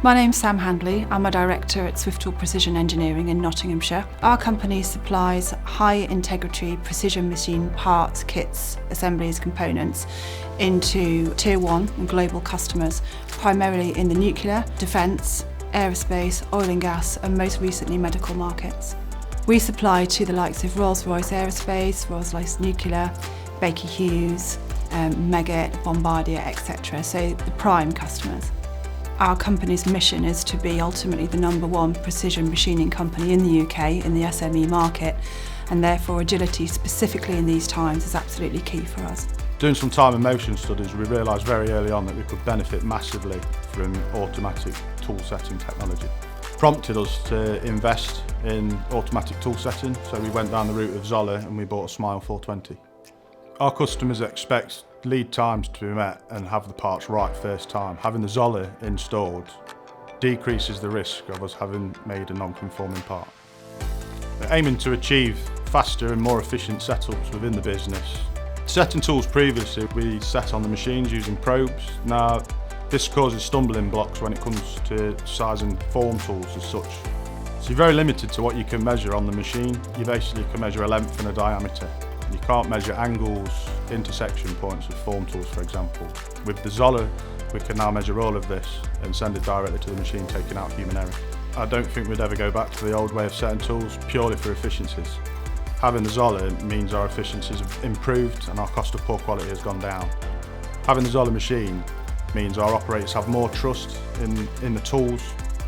My name's Sam Handley. I'm a director at Swiftool Precision Engineering in Nottinghamshire. Our company supplies high integrity precision machine parts, kits, assemblies, components into Tier 1 and global customers, primarily in the nuclear, defence, aerospace, oil and gas and most recently medical markets. We supply to the likes of Rolls-Royce Aerospace, Rolls-Royce Nuclear, Baker Hughes, Meggitt, Bombardier, etc. So the prime customers. Our company's mission is to be ultimately the #1 precision machining company in the UK in the SME market, and therefore agility specifically in these times is absolutely key for us. Doing some time and motion studies, we realised very early on that we could benefit massively from automatic tool setting technology. Prompted us to invest in automatic tool setting, so we went down the route of ZOLLER and we bought a Smile 420. Our customers expect lead times to be met and have the parts right first time. Having the ZOLLER installed decreases the risk of us having made a non-conforming part. We're aiming to achieve faster and more efficient setups within the business. Setting tools previously, we set on the machines using probes. Now, this causes stumbling blocks when it comes to sizing form tools as such. So you're very limited to what you can measure on the machine. You basically can measure a length and a diameter. You can't measure angles, intersection points with form tools, for example. With the ZOLLER, we can now measure all of this and send it directly to the machine, taking out human error. I don't think we'd ever go back to the old way of setting tools purely for efficiencies. Having the ZOLLER means our efficiencies have improved and our cost of poor quality has gone down. Having the ZOLLER machine means our operators have more trust in the tools,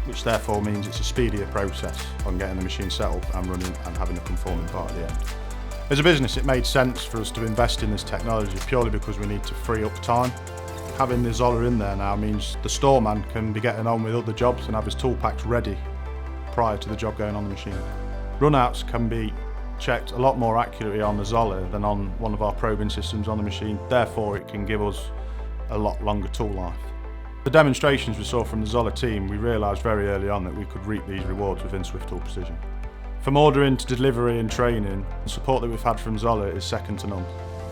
which therefore means it's a speedier process on getting the machine set up and running and having a conforming part at the end. As a business, it made sense for us to invest in this technology purely because we need to free up time. Having the ZOLLER in there now means the storeman can be getting on with other jobs and have his tool packs ready prior to the job going on the machine. Runouts can be checked a lot more accurately on the ZOLLER than on one of our probing systems on the machine, therefore it can give us a lot longer tool life. The demonstrations we saw from the ZOLLER team, we realised very early on that we could reap these rewards within Swiftool Precision. From ordering to delivery and training, the support that we've had from ZOLLER is second to none.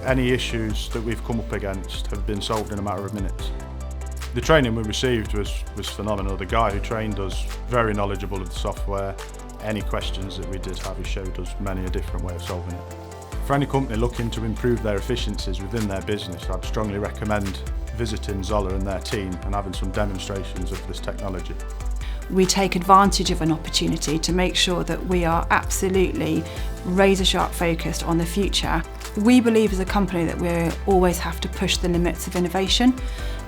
Any issues that we've come up against have been solved in a matter of minutes. The training we received was phenomenal. The guy who trained us, very knowledgeable of the software. Any questions that we did have, he showed us many a different way of solving it. For any company looking to improve their efficiencies within their business, I'd strongly recommend visiting ZOLLER and their team and having some demonstrations of this technology. We take advantage of an opportunity to make sure that we are absolutely razor-sharp focused on the future. We believe as a company that we always have to push the limits of innovation,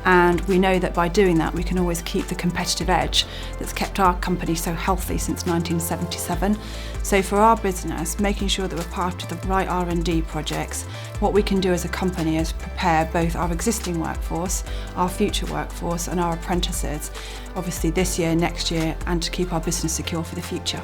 and we know that by doing that we can always keep the competitive edge that's kept our company so healthy since 1977. So for our business, making sure that we're part of the right R&D projects, what we can do as a company is prepare both our existing workforce, our future workforce and our apprentices, obviously this year, next year, and to keep our business secure for the future.